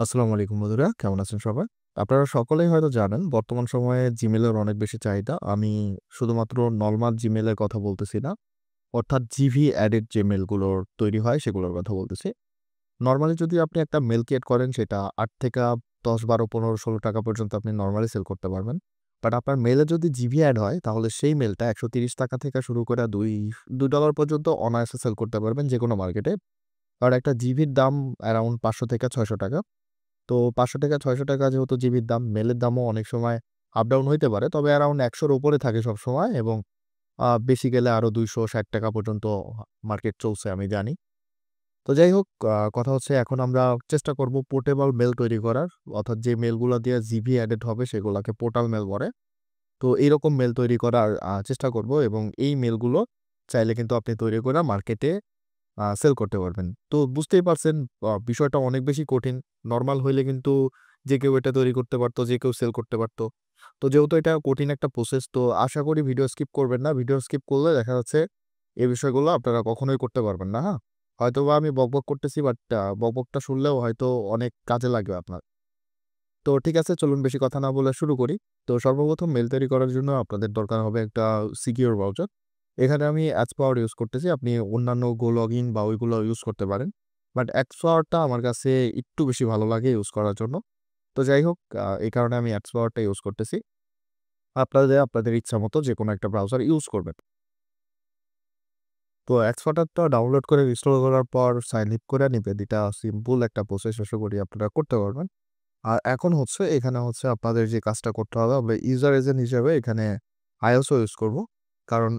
আসসালামু আলাইকুম বন্ধুরা, কেমন আছেন সবাই? আপনারা সকলেই হয়তো জানেন বর্তমান সময়ে Gmail এর অনেক বেশি চাহিদা। আমি শুধুমাত্র নরমাল Gmail এর কথা বলতেছি না। অর্থাৎ জিভি অ্যাডেড যে মেইলগুলোর তৈরি হয় সেগুলোর কথা বলতেছি। নরমালি যদি আপনি একটা মেইল ক্রিয়েট করেন সেটা ৮ থেকে ১০, ১২, ১৫, ৳১৬ পর্যন্ত আপনি নরমালি সেল করতে পারবেন। বাট আপনার মেইলে যদি জিভি এড হয় তাহলে সেই মেইলটা ৳১৩০ থেকে শুরু করে $২ পর্যন্ত অনায়াসে সেল করতে পারবেন যেকোনো মার্কেটে। কারণ একটা জিবির দাম অ্যারাউন্ড ৳৫০০ থেকে ৳৬০০। তো ৳৫০০-৬০০ যেহেতু জিবির দাম, মেইলের দামও অনেক সময় আপ ডাউন হইতে পারে। তবে অ্যারাউন্ড ১০০ র উপরে থাকে সবসময় এবং বেশি গেলে আরো ৳২৬০ পর্যন্ত মার্কেট চলছে আমি জানি। তো যাই হোক, কথা হচ্ছে এখন আমরা চেষ্টা করব পোর্টেবল মেইল তৈরি করার। অর্থাৎ যে মেইলগুলা দিয়ে জিভি এডেড হবে সেগুলাকে পোর্টাল মেইল বলে। তো এইরকম মেইল তৈরি করার চেষ্টা করব এবং এই মেইলগুলো চাইলে কিন্তু আপনি তৈরি করে মার্কেটে সেল করতে পারবেন। তো বুঝতেই পারছেন বিষয়টা অনেক বেশি কঠিন। নরমাল হইলে কিন্তু যে কেউ এটা তৈরি করতে পারত, যে কেউ সেল করতে পারত। তো যেহেতু এটা কঠিন একটা প্রসেস, তো আশা করি ভিডিও স্কিপ করবেন না। ভিডিও স্কিপ করলে দেখা যাচ্ছে এই বিষয়গুলো আপনারা কখনোই করতে পারবেন না, হ্যাঁ? হয়তোবা আমি বকবক করতেছি বাট বকবকটা শুনলেও হয়তো অনেক কাজে লাগবে আপনার। তো ঠিক আছে, চলুন বেশি কথা না বলে শুরু করি। তো সর্বপ্রথম মেইল তৈরি করার জন্য আপনাদের দরকার হবে একটা সিকিউর ব্রাউজার। এখানে আমি Xpower ইউজ করতেছি। আপনি অন্যান্য Go Login বা ওইগুলো ইউজ করতে পারেন। বাট Xpower টা আমার কাছে একটু বেশি ভালো লাগে ইউজ করার জন্য। তো যাই হোক, এই কারণে আমি Xpower টা ইউজ করতেছি। আপনাদের ইচ্ছামত যেকোনো একটা ব্রাউজার ইউজ করবেন। তো Xpower টা ডাউনলোড করে ইনস্টল করার পর সাইন ইন করে নিবেন। এটা সিম্পল একটা প্রসেস, আশা করি আপনারা করতে পারবেন। আর এখন হচ্ছে এখানে হচ্ছে আপনাদের যে কাজটা করতে হবে, আমরা ইউজার এজেন্ট হিসেবে এখানে iOS ইউজ করব। কারণ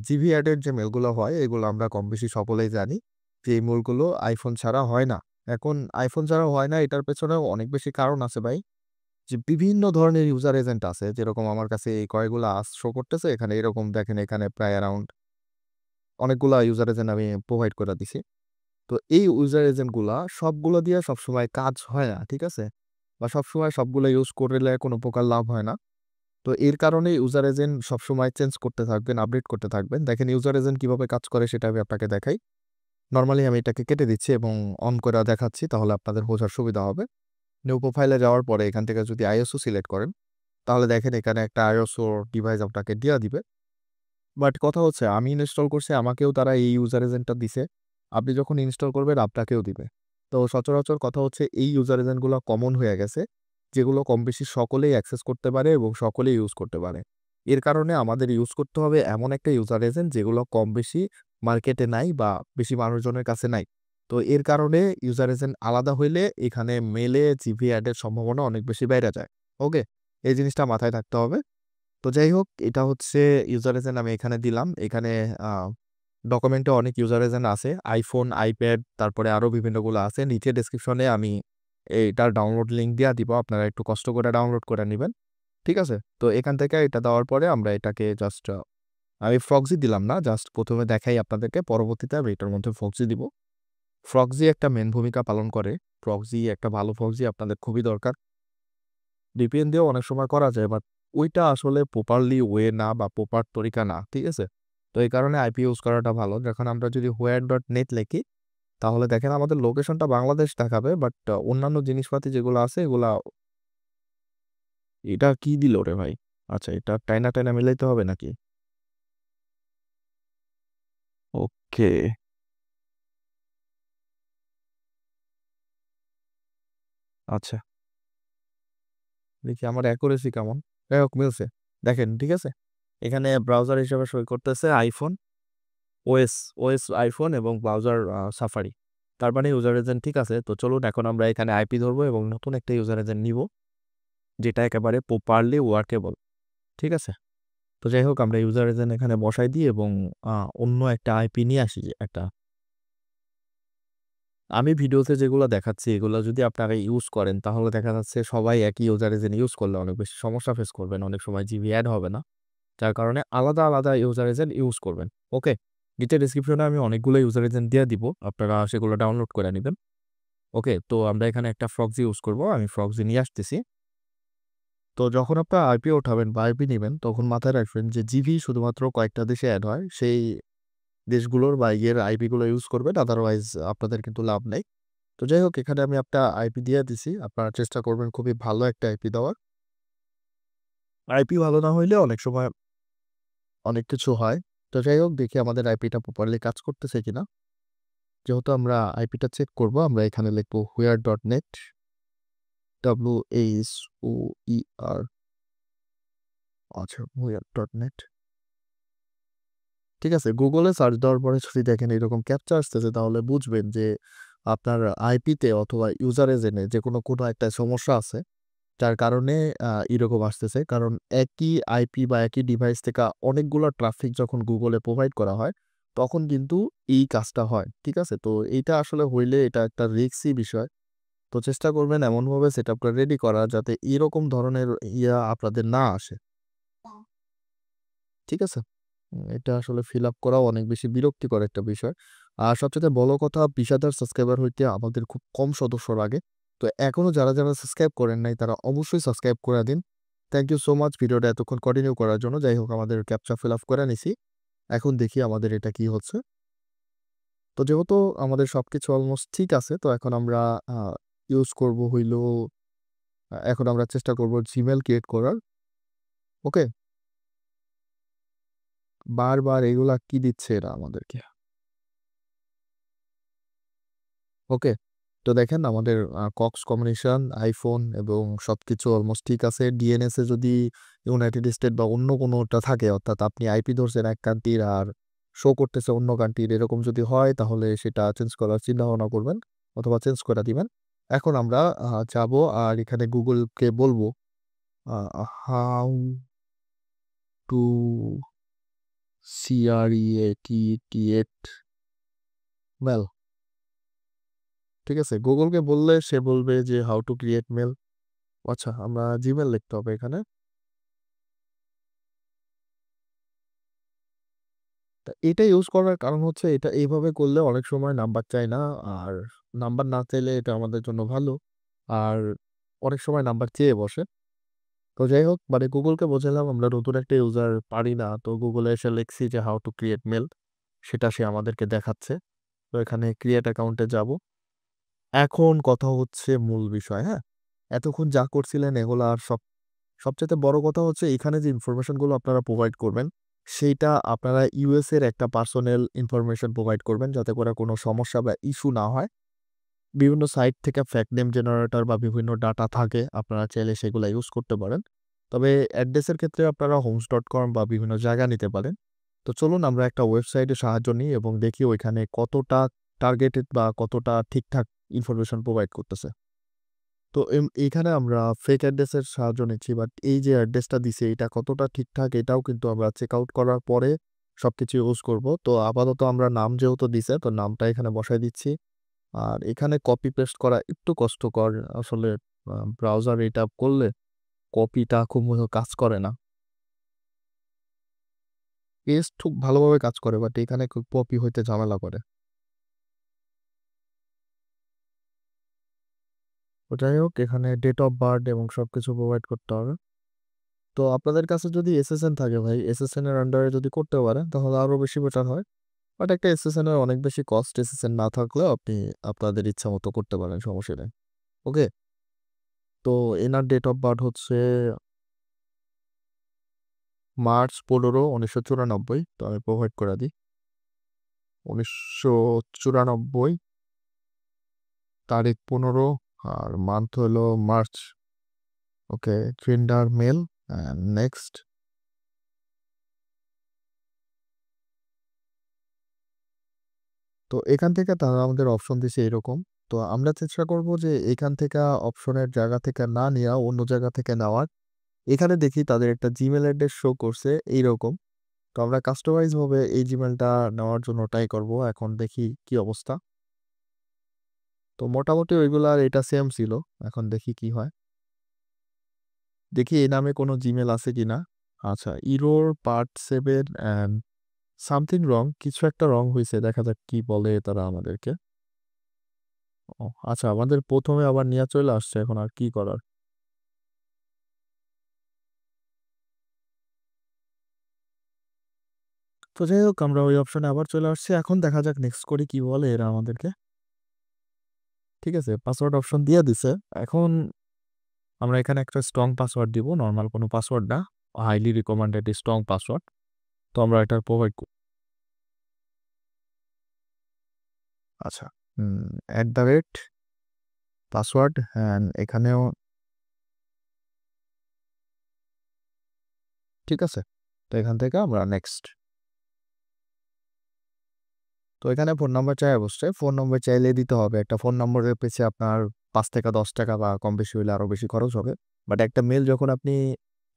জিভি অ্যাডের যে মেইলগুলো হয় এগুলো আমরা কম বেশি সকলেই জানি যে এই মেইলগুলো iPhone ছাড়া হয় না। এখন iPhone ছাড়া হয় না এটার পেছনেও অনেক বেশি কারণ আছে ভাই। যে বিভিন্ন ধরনের ইউজার এজেন্ট আছে, যেরকম আমার কাছে এই কয়েকগুলা শো করতেছে এখানে, এরকম দেখেন এখানে প্রায় অ্যারাউন্ড অনেকগুলা ইউজার এজেন্ট আমি প্রোভাইড করে দিছি। তো এই ইউজার এজেন্ট গুলা সবগুলো দিয়ে সবসময় কাজ হয় না, ঠিক আছে? বা সবসময় সবগুলো ইউজ করলে কোনো প্রকার লাভ হয় না। তো এর কারণে ইউজার এজেন্ট সবসময় চেঞ্জ করতে থাকবেন, আপডেট করতে থাকবেন। দেখেন ইউজার এজেন্ট কিভাবে কাজ করে সেটা আমি আপনাকে দেখাই। নরমালি আমি এটাকে কেটে দিচ্ছি এবং অন করে দেখাচ্ছি, তাহলে আপনাদের বোঝার সুবিধা হবে। নিউ প্রোফাইলে যাওয়ার পরে এখান থেকে যদি iOS সিলেক্ট করেন, তাহলে দেখেন এখানে একটা iOS ডিভাইস আপনাকে দিয়া দিবে। বাট কথা হচ্ছে আমি ইনস্টল করছি, আমাকেও তারা এই ইউজার এজেন্টটা দিছে। আপনি যখন ইনস্টল করবেন আপনাকেও দিবে। তো সচরাচর কথা হচ্ছে এই ইউজার এজেন্টগুলো কমন হয়ে গেছে, যেগুলো কম বেশি সকলেই অ্যাক্সেস করতে পারে এবং সকলেই ইউজ করতে পারে। এর কারণে আমাদের ইউজ করতে হবে এমন একটা ইউজার এজেন্ট যেগুলো কম বেশি মার্কেটে নাই বা বেশি মানুষজনের কাছে নাই। তো এর কারণে ইউজার এজেন্ট আলাদা হইলে এখানে মেলে জিভি অ্যাড এর সম্ভাবনা অনেক বেশি বেড়ে যায়। ওকে? এই জিনিসটা মাথায় থাকতে হবে। তো যাই হোক, এটা হচ্ছে ইউজার এজেন্ট আমি এখানে দিলাম। এখানে আ ডকুমেন্টে অনেক ইউজার এজেন্ট আছে। iPhone, iPad তারপরে আরো বিভিন্নগুলো আছে। নিচে ডেসক্রিপশনে আমি এইটার ডাউনলোড লিঙ্ক দিয়া দিব। আপনারা একটু কষ্ট করে ডাউনলোড করে নিবেন। ঠিক আছে? তো এখান থেকে এটা দেওয়ার পরে আমরা এটাকে জাস্ট আমি প্রক্সি দিলাম না। জাস্ট ১ম এ দেখাই আপনাদেরকে। পরবর্তীতে আমি এটার মধ্যে প্রক্সি দিব। প্রক্সি একটা মেইন ভূমিকা পালন করে। প্রক্সি একটা ভালো প্রক্সি আপনাদের খুবই দরকার। VPN দিয়েও অনেক সময় করা যায়, বাট ওইটা আসলে প্রপারলি ওয়ে না বা প্রপার তরিকা না। ঠিক আছে? তো এই কারণে আইপি ইউজ করাটা ভালো। যখন আমরা যদি where.net লিখি, তাহলে দেখেন আমাদের লোকেশনটা বাংলাদেশ দেখাবে, বাট অন্যান্য জিনিসপাতি যেগুলো আছে এগুলা এটা কি দিল রে ভাই? আচ্ছা, এটা টাইনা মিলাইতে হবে নাকি? ওকে, আচ্ছা। দেখি আমার অ্যাকুরেসি কেমন? যাই হোক, মিলছে। দেখেন, ঠিক আছে? এখানে ব্রাউজার হিসেবে সই করতেছে iPhone, ওএস iPhone এবং ব্রাউজার Safari। তার মানে ইউজার এজেন্ট ঠিক আছে। তো চলুন এখন আমরা এখানে আইপি ধরবো এবং নতুন একটা ইউজার এজেন্ট নিবো, যেটা একেবারে প্রপারলি ওয়ার্কেবল। ঠিক আছে? তো যাই হোক, আমরা ইউজার এজেন্ট এখানে বসাই দিই এবং আ অন্য একটা আইপি নিয়ে আসি একটা। আমি ভিডিওতে যেগুলো দেখাচ্ছি এগুলো যদি আপনারা ইউজ করেন তাহলে দেখা যাচ্ছে সবাই একই ইউজার এজেন্ট ইউজ করলে অনেক বেশি সমস্যা ফেস করবেন। অনেক সময় জিবি এড হবে না। যার কারণে আলাদা ইউজার এজেন্ট ইউজ করবেন। ওকে? নিচে ডেসক্রিপশনে আমি অনেকগুলো ইউজার এজেন্ট দিয়ে দিব। আপনারা সেগুলো ডাউনলোড করে নিবেন। ওকে? তো আমরা এখানে একটা প্রক্সি ইউজ করব। আমি প্রক্সি নিয়ে আসতেছি। তো যখন আপনারা আইপি উঠাবেন বা আইপি নিবেন তখন মাথায় রাখবেন যে জিভি শুধুমাত্র কয়েকটা দেশে এড হয়। সেই দেশগুলোর বা ইয়ের আইপি গুলো ইউজ করবেন। আদারওয়াইজ আপনাদের কিন্তু লাভ নেই। তো যাই হোক এখানে আমি একটা আইপি দিয়ে দিছি। আপনারা চেষ্টা করবেন খুবই ভালো একটা আইপি দেওয়ার। আইপি ভালো না হইলে অনেক সময় অনেক কিছু হয়। তো যাই হোক দেখি আমাদের আইপিটা প্রপারলি কাজ করতেছে কিনা। যেহেতু আমরা আইপিটা চেক করব, আমরা এখানে লিখব where.net WHOER আচ্ছা where.net ঠিক আছে? গুগলে সার্চ দেওয়ার পরে যদি দেখেন এরকম ক্যাপচা আসতেছে তাহলে বুঝবেন যে আপনার আইপিতে অথবা ইউজার এজেন্টে কোনো একটা সমস্যা আছে। যার কারণে এরকম আসতেছে। কারণ একই আইপি বা একই ডিভাইস থেকে অনেকগুলো ট্রাফিক যখন গুগলে প্রোভাইড করা হয়, তখন কিন্তু এই কাজটা হয়। ঠিক আছে? তো এইটা আসলে হইলে এটা একটা রিস্কি বিষয়। তো চেষ্টা করবেন এমনভাবে সেটআপটা রেডি করা যাতে এরকম ধরনের আপনাদের না আসে। ঠিক আছে? এটা আসলে ফিল আপ করাও অনেক বেশি বিরক্তিকর একটা বিষয়। আর সবচাইতে বড় কথা ২০,০০০ সাবস্ক্রাইবার হইতে আমাদের খুব কম সদস্য লাগে। তো এখনো যারা সাবস্ক্রাইব করেন নাই তারা অবশ্যই সাবস্ক্রাইব করে দিন। থ্যাংক ইউ সো মাচ ভিডিওটা এতক্ষণ কন্টিনিউ করার জন্য। যাই হোক আমাদের ক্যাপচা ফিল আপ করে নিছি। এখন দেখি আমাদের এটা কি হচ্ছে। তো যেহেতু আমাদের সবকিছু অলমোস্ট ঠিক আছে তো এখন আমরা আ ইউজ করব হইলো এখন আমরা চেষ্টা করব Gmail ক্রিয়েট করার। ওকে? বারবার এগুলা কি দিচ্ছে এরা আমাদেরকে? ওকে। তো দেখেন আমাদের কক্স কম্বিনেশন, আইফোন এবং সবকিছু অলমোস্ট ঠিক আছে। ডিএনএস এ যদি ইউনাইটেড স্টেট বা অন্য কোনোটা থাকে অর্থাৎ আপনি আইপি ধরছেন এক কান্ট্রির আর শো করতেছে অন্য কান্ট্রির এরকম যদি হয় তাহলে সেটা চেঞ্জ করার চিন্তাভাবনা করবেন অথবা চেঞ্জ করে দিবেন। এখন আমরা যাবো আর এখানে গুগলকে বলবো আ হাউ টু ক্রিয়েট মেইল। ঠিক আছে? গুগলকে বললে সে বলবে যে হাউ টু ক্রিয়েট মেইল। আচ্ছা আমরা জিমেইল লিখতে হবে এখানে। তা এটা ইউজ করার কারণ হচ্ছে এটা এইভাবে করলে অনেক সময় নাম্বার চায় না। আর নাম্বার না চাইলে এটা আমাদের জন্য ভালো। আর অনেক সময় নাম্বার চেয়ে বসে। তো যাই হোক মানে গুগলকে বোঝালাম আমরা নতুন একটা ইউজার পারি না। তো গুগলে এসে লিখছি যে হাউ টু ক্রিয়েট মেইল সেটা সে আমাদেরকে দেখাচ্ছে। তো এখানে ক্রিয়েট অ্যাকাউন্টে যাব। এখন কথা হচ্ছে মূল বিষয়, হ্যাঁ? এতক্ষণ যা করছিলেন এগুলা আর সবচাইতে বড় কথা হচ্ছে এখানে যে ইনফরমেশন গুলো আপনারা প্রোভাইড করবেন, সেইটা আপনারা ইউএস এর একটা পার্সোনাল ইনফরমেশন প্রোভাইড করবেন যাতে করে কোনো সমস্যা বা ইস্যু না হয়। বিভিন্ন সাইট থেকে ফেক নেম জেনারেটর বা বিভিন্ন ডাটা থাকে, আপনারা চাইলে সেগুলা ইউজ করতে পারেন। তবে অ্যাড্রেসের ক্ষেত্রে আপনারা homes.com বা বিভিন্ন জায়গা নিতে পারেন। তো চলুন আমরা একটা ওয়েবসাইটের সাহায্য নিই এবং দেখি ওইখানে কতটা টার্গেটেড বা কতটা ঠিকঠাক ইনফরমেশন প্রোভাইড করতেছে। তো এইখানে আমরা ফেক অ্যাড্রেসের সাহায্য নিচ্ছি। বাট এই যে অ্যাড্রেসটা দিছে এটা কতটা ঠিকঠাক এটাও কিন্তু আমরা চেক আউট করার পরে সবকিছু ইউজ করব। তো আপাতত আমরা নাম যেহেতু দিছে তো নামটা এখানে বসায় দিচ্ছি। আর এখানে কপি পেস্ট করা একটু কষ্টকর। আসলে ব্রাউজার এটা করলে কপিটা খুব কাজ করে না। পেস্ট খুব ভালোভাবে কাজ করে বাট এখানে কপি হইতে ঝামেলা করে। তো যাই হোক এখানে ডেট অফ বার্থ এবং সবকিছু প্রোভাইড করতে হবে। তো আপনাদের কাছে যদি এসএসএন থাকে ভাই, এসএসএন এর আন্ডারে যদি করতে পারেন তাহলে আরো বেশি বেটার হয়। বাট একটা এসএসএন এর অনেক বেশি কস্ট, এসএসএন না থাকলেও আপনি আপনাদের ইচ্ছা মতো করতে পারেন, সমস্যা নেই। ওকে? তো এনার ডেট অফ বার্থ হচ্ছে মার্চ ১৫, ১৯৯৪। তো আমি প্রোভাইড করে দিই। ১৯৯৪ তারিখ ১৫ আর মান্থ হলো March. Okay, gender male and next. তো এখান থেকে তারা আমাদের অপশন দিছে এরকম। তো আমরা চেষ্টা করব যে এখান থেকে অপশনের জায়গা থেকে না নিয়া অন্য জায়গা থেকে নেওয়ার। এখানে দেখি তাদের একটা জিমেইল অ্যাড্রেস শো করছে এইরকম। তো আমরা কাস্টমাইজ ভাবে এই জিমেইলটা নেওয়ার জন্য ট্রাই করব। এখন দেখি কি অবস্থা। তো মোটামুটি ওইগুলার এটা সেম ছিল। এখন দেখি কি হয়। দেখি এই নামে কোনো জিমেইল আছে কিনা। আচ্ছা, error part 7 and something wrong কিছু একটা রং হইছে। দেখা যাক কি বলে তারা আমাদেরকে। ও আচ্ছা আমাদের ১ম এ আবার নিয়া চলে আসছে। এখন আর কি করার? তো যাই হোক আমরা ওই অপশনে আবার চলে আসছি। এখন দেখা যাক নেক্সট করি কি বলে এরা আমাদেরকে। ঠিক আছে? পাসওয়ার্ড অপশন দিয়ে দিছে। এখন আমরা এখানে একটা স্ট্রং পাসওয়ার্ড দিব। নরমাল কোনো পাসওয়ার্ড না। Highly recommended strong password. তো আমরা এটা প্রোভাইড আচ্ছা। পাসওয়ার্ড অ্যান্ড এখানেও ঠিক আছে? তো এখান থেকে আমরা নেক্সট। তো এখানে ফোন নাম্বার চায় অবশ্যই। ফোন নম্বর চাইলে দিতে হবে। একটা ফোন নম্বরের পেছে আপনার ৳৫ থেকে ৳১০ বা কম বেশি হইলে আরো বেশি খরচ হবে। বাট একটা মেইল যখন আপনি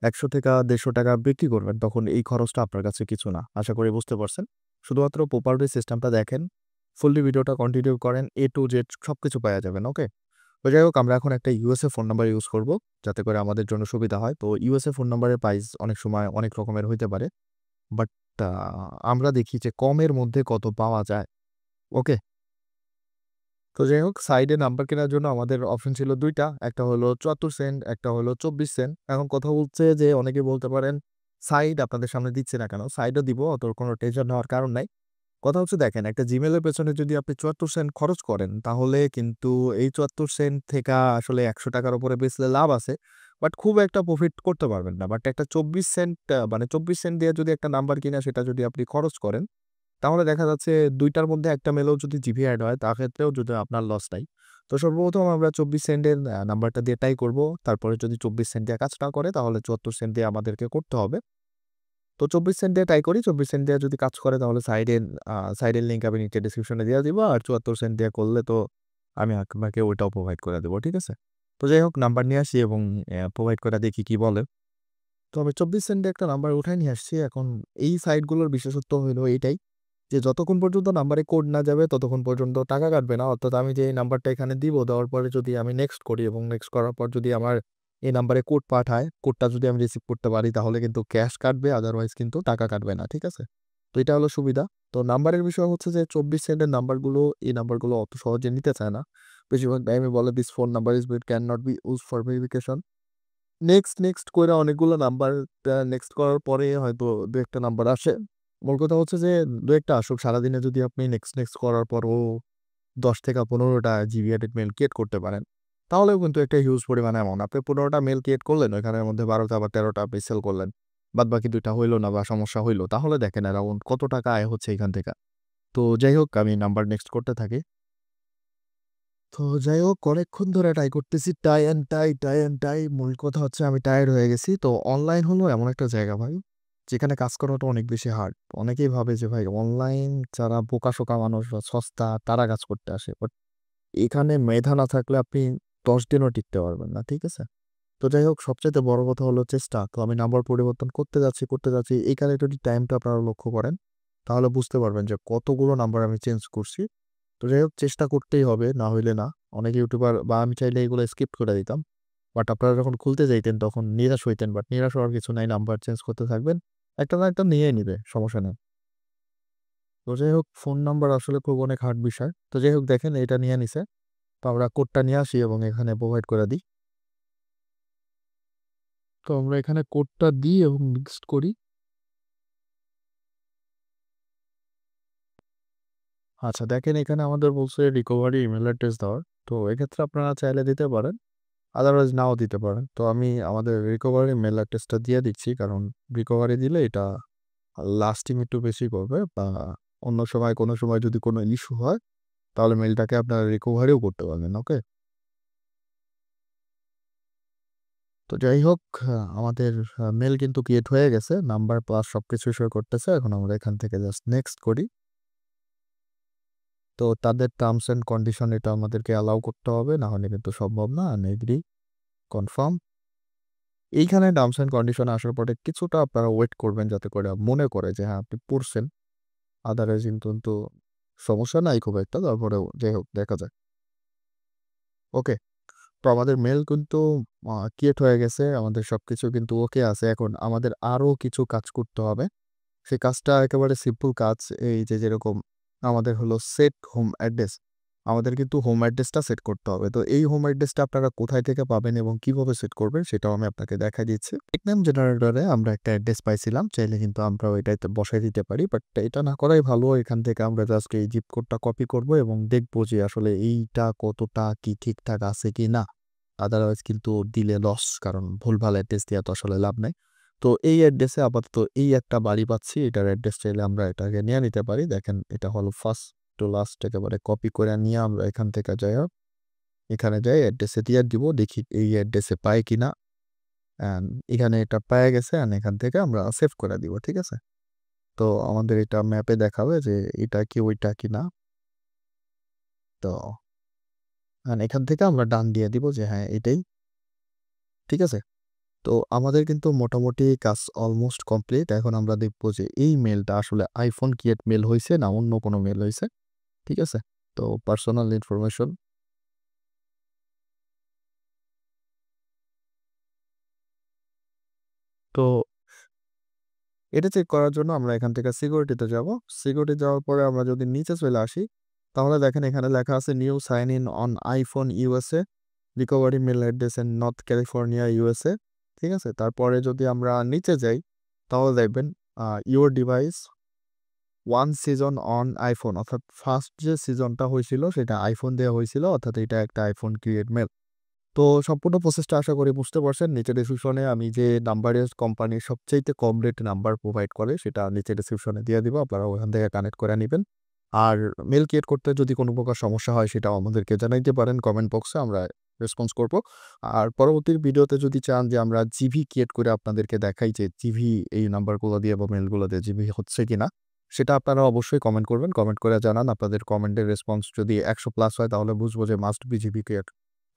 ৳১০০ থেকে ৳১৫০ বিক্রি করবেন, তখন এই খরচটা আপনার কাছে কিছু না। আশা করি বুঝতে পারছেন। শুধুমাত্র প্রপারলি সিস্টেমটা দেখেন। ফুললি ভিডিওটা কন্টিনিউ করেন। A to Z সবকিছু পাওয়া যাবেন। ওকে? তো যাই হোক আমরা এখন একটা USA ফোন নাম্বার ইউজ করব, যাতে করে আমাদের জন্য সুবিধা হয়। তো USA ফোন নাম্বারের প্রাইস অনেক সময় অনেক রকমের হইতে পারে। বাট আ আমরা দেখি যে কমের মধ্যে কত পাওয়া যায়। ওকে? তো যাই হোক সাইডে নাম্বার কেনার জন্য আমাদের অপশন ছিল ২ টা। একটা হলো ৭৪ সেন্ট, একটা হলো ২৪ সেন্ট। এখন কথা হচ্ছে যে অনেকে বলতে পারেন, সাইড আপনাদের সামনে দিচ্ছে না কেন? সাইডও দিব, অত কোনো টেনশন নেওয়ার কারণ নাই। কথা হচ্ছে দেখেন একটা Gmail এর পেছনে যদি আপনি ৭৪ সেন্ট খরচ করেন, তাহলে কিন্তু এই ৭৪ সেন্ট থেকে আসলে ৳১০০ র উপরে বেচলে লাভ আছে। বাট খুব একটা প্রফিট করতে পারবেন না। বাট একটা ২৪ সেন্ট মানে ২৪ সেন্ট দিয়ে যদি একটা নাম্বার কিনা সেটা যদি আপনি খরচ করেন, তাহলে দেখা যাচ্ছে ২ টার মধ্যে একটা মেলেও যদি জিবি এড হয়, তাক্ষেত্রেও যদি আপনার লস নাই। তো সর্বপ্রথম আমরা ২৪ সেন্টের নাম্বারটা দিয়ে ট্রাই করব। তারপরে যদি ২৪ সেন্ট দিয়ে কাজ না করে, তাহলে ৭৪ সেন্ট দিয়ে আমাদেরকে করতে হবে। তো ২৪ সেন্ট দিয়ে ট্রাই করি। ২৪ সেন্ট দিয়ে যদি কাজ করে তাহলে সাইডের লিঙ্ক আমি নিচে ডেসক্রিপশনে দিয়ে দিব। আর ৭৪ সেন্ট দিয়ে করলে তো আমি আপনাকে ওইটাও প্রোভাইড করে দেব। ঠিক আছে? তো যাই হোক নাম্বার নিয়ে আসি এবং প্রোভাইড করে দেখি কি বলে। তো আমি ২৪ সেন্টে একটা নাম্বার উঠায় নিয়ে আসছি। এখন এই সাইটগুলোর বিশেষত্ব হইলো এইটাই যে যতক্ষণ পর্যন্ত নাম্বারে কোড না যাবে ততক্ষণ পর্যন্ত টাকা কাটবে না। অর্থাৎ আমি যে এই নাম্বারটা এখানে দিব, দেওয়ার পরে যদি আমি নেক্সট করি এবং নেক্সট করার পর যদি আমার এই নাম্বারে কোড পাঠায়, কোডটা যদি আমি রিসিভ করতে পারি তাহলে কিন্তু ক্যাশ কাটবে, আদারওয়াইজ কিন্তু টাকা কাটবে না। ঠিক আছে? তো এটা হলো সুবিধা। তো নাম্বারের বিষয় হচ্ছে যে ২৪ সেন্টের নাম্বারগুলো, এই নাম্বারগুলো অত সহজে নিতে চায় না। বেশিরভাগ টাইমে বলে, "this phone number is can not be used for verification." Next কইরা অনেকগুলো নাম্বারটা নেক্সট করার পরে হয়তো ২-১ টা নাম্বার আসে। মোট কথা হচ্ছে যে ২-১ টা আসুক। সারাদিনে যদি আপনি নেক্সট করার পরও ১০ থেকে ১৫ টা জিবি এডেড মেইল ক্রিয়েট করতে পারেন, তাহলেও কিন্তু একটা হিউজ পরিমাণে অ্যামাউন্ট। আপনি ১৫ টা মেইল ক্রিয়েট করলেন, ওইখানের মধ্যে ১২ টা বা ১৩ টা আপনি সেল করলেন। বাদবাকি ২ টা হইল না বা সমস্যা হইল। তাহলে দেখেন অ্যারাউন্ড কত টাকা আয় হচ্ছে এখান থেকে। তো যাই হোক আমি নাম্বার নেক্সট করতে থাকি। তো যাই হোক অনেকক্ষণ ধরে ট্রাই করতেছি। টাই অ্যান্ড টাই। মূল কথা হচ্ছে আমি টায়ার্ড হয়ে গেছি। তো অনলাইন হলো এমন একটা জায়গা ভাই, যেখানে কাজ করাটা অনেক বেশি হার্ড। অনেকেই ভাবে যে ভাই অনলাইন যারা বোকা-শোকা মানুষ বা সস্তা তারা কাজ করতে আসে। বাট এখানে মেধা না থাকলে আপনি ১০ দিনও টিকতে পারবেন না। ঠিক আছে? তো যাই হোক সবচাইতে বড় কথা হলো চেষ্টা। তো আমি নাম্বার পরিবর্তন করতে যাচ্ছি। এইখানে যদি টাইমটা আপনারা লক্ষ্য করেন, তাহলে বুঝতে পারবেন যে কতগুলো নাম্বার আমি চেঞ্জ করছি। তো যাই হোক চেষ্টা করতেই হবে, না হইলে না। অনেক ইউটিউবার বা আমি চাইলে এগুলো স্কিপ করে দিতাম। বাট আপনারা যখন খুলতে যাইতেন তখন নিরাশ হইতেন। বাট নিরাশ হওয়ার কিছু নাই। নাম্বার চেঞ্জ করতে থাকবেন। একটা না একটা নিয়েই নিবে। সমস্যা নেই। তো যাই হোক ফোন নাম্বার আসলে খুব অনেক হার্ড বিষয়। তো যাই হোক দেখেন এটা নিয়ে নিছে। তো আমরা কোডটা নিয়ে আসি এবং এখানে প্রোভাইড করে দিই। তো আমরা এখানে কোডটা দিই এবং নেক্সট করি। আচ্ছা দেখেন এখানে আমাদের বলছে রিকভারি ইমেইল অ্যাড্রেস দেওয়ার। তো এক্ষেত্রে আপনারা চাইলে দিতে পারেন। আদারওয়াইজ নাও দিতে পারেন। তো আমি আমাদের রিকভারি মেইল অ্যাড্রেসটা দিয়ে দিচ্ছি। কারণ রিকভারি দিলে এটা লাস্টিং একটু বেশি করবে বা অন্য সময় কোনো সময় যদি কোনো ইস্যু হয়, তাহলে মেইলটাকে আপনারা রিকভারিও করতে পারবেন। ওকে? তো যাই হোক আমাদের মেইল কিন্তু ক্রিয়েট হয়ে গেছে। নাম্বার প্লাস সবকিছু শো করতেছে। এখন আমরা এখান থেকে জাস্ট নেক্সট করি। তো তাদের টার্মস অ্যান্ড কন্ডিশন এটা আমাদেরকে অ্যালাউ করতে হবে। না হলে কিন্তু সম্ভব না। Agree, confirm. এইখানে টার্মস অ্যান্ড কন্ডিশন আসার পরে কিছুটা আপনারা ওয়েট করবেন যাতে করে মনে করে যে হ্যাঁ, আপনি পড়ছেন। আদারওয়াইজ কিন্তু সমস্যা নাই খুব একটা। তারপরেও যাই হোক দেখা যাক। ওকে। তো আমাদের মেইল কিন্তু ক্রিয়েট হয়ে গেছে। আমাদের সবকিছু কিন্তু ওকে আছে। এখন আমাদের আরো কিছু কাজ করতে হবে। সেই কাজটা একেবারে সিম্পল কাজ। এই যে যেরকম আমাদের হলো সেট হোম অ্যাড্রেস। আমাদের কিন্তু হোম অ্যাড্রেসটা সেট করতে হবে। তো এই হোম অ্যাড্রেসটা আপনারা কোথায় থেকে পাবেন এবং কিভাবে সেট করবেন সেটাও আমি আপনাকে দেখাই দিচ্ছি। টেকনাম জেনারেটরে আমরা একটা অ্যাড্রেস পাইছিলাম। চাইলে কিন্তু আমরাও এটাতে বসায় দিতে পারি। বাট এটা না করাই ভালো। এখান থেকে আমরা জাস্ট এই জিপ কোডটা কপি করব এবং দেখব যে আসলে এইটা কতটা কি ঠিকঠাক আছে কিনা। আদারওয়াইজ কিন্তু দিলে লস। কারণ ভুলভাল অ্যাড্রেস দেওয়া তো আসলে লাভ নাই। তো এই অ্যাড্রেসে আপাতত এই একটা বাড়ি পাচ্ছি। এটার অ্যাড্রেস চাইলে আমরা এটাকে নিয়ে নিতে পারি। দেখেন এটা হলো ফার্স্ট টু লাস্ট একেবারে কপি করে নিয়ে আমরা এখান থেকে যাইয়া এখানে যাই অ্যাড্রেসে দিয়ে দিব। দেখি এই অ্যাড্রেসে পাই কিনা। অ্যান্ড এখানে এটা পেয়ে গেছে অ্যান্ড এখান থেকে আমরা সেভ করে দিব। ঠিক আছে? তো আমাদের এটা ম্যাপে দেখাবে যে এটা কি ওইটা কিনা। তো এখান থেকে আমরা ডান দিয়ে দিব যে হ্যাঁ এটাই। ঠিক আছে? তো আমাদের কিন্তু মোটামুটি কাজ অলমোস্ট কমপ্লিট। এখন আমরা দেখব যে এই মেইলটা আসলে iPhone ক্রিয়েট মেইল হইছে না অন্য কোনো মেইল হইছে। ঠিক আছে? তো পার্সোনাল ইনফরমেশন তো এটা চেক করার জন্য আমরা এখান থেকে সিকিউরিটিতে যাব। সিকিউরিটি যাওয়ার পরে আমরা যদি নিচে চলে আসি, তাহলে দেখেন এখানে লেখা আছে new sign in on iPhone USA, recovery mail address in North California USA। ঠিক আছে? তারপরে যদি আমরা নিচে যাই, তাহলে দেখবেন your device 1 season on iPhone অর্থাৎ ফার্স্ট যে সিজনটা হয়েছিল সেটা iPhone দিয়ে হয়েছিল অর্থাৎ এটা একটা iPhone ক্রিয়েট মেইল। তো সম্পূর্ণ প্রসেসটা আশা করি বুঝতে পারছেন। নিচে ডেসক্রিপশনে আমি যে নাম্বারের কোম্পানির সবচাইতে কম রেট নাম্বার প্রোভাইড করে সেটা নিচে ডেসক্রিপশনে দিয়ে দিব। আপনারা ওখান থেকে কানেক্ট করে নিবেন। আর মেইল ক্রিয়েট করতে যদি কোনো প্রকার সমস্যা হয় সেটাও আমাদেরকে জানাইতে পারেন কমেন্ট বক্সে আমরা রেসপন্স করব। আর পরবর্তী ভিডিওতে যদি চান যে আমরা জিভি ক্রিয়েট করে আপনাদেরকে দেখাই যে জিভি এই নাম্বারগুলো দিয়ে বা মেইলগুলো দিয়ে জিভি হচ্ছে কিনা সেটা আপনারা অবশ্যই কমেন্ট করবেন। কমেন্ট করে জানান আপনাদের কমেন্টের রেসপন্স যদি 100+ হয় তাহলে বুঝবো যে মাস্ট বি জিভি ক্রিয়েট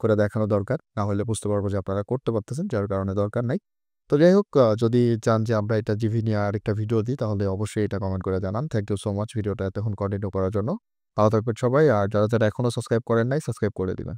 করে দেখানো দরকার। না হলে বুঝতে পারবো যে আপনারা করতে পারতেছেন, যার কারণে দরকার নাই। তো যাই হোক যদি চান যে আমরা এটা জিভি নিয়ে আরেকটা ভিডিও দিই তাহলে অবশ্যই এটা কমেন্ট করে জানান। থ্যাংক ইউ সো মাচ ভিডিওটা এতক্ষণ কন্টিনিউ করার জন্য। ভালো থাকবেন সবাই। আর যারা এখনো সাবস্ক্রাইব করেন নাই সাবস্ক্রাইব করে দিবেন।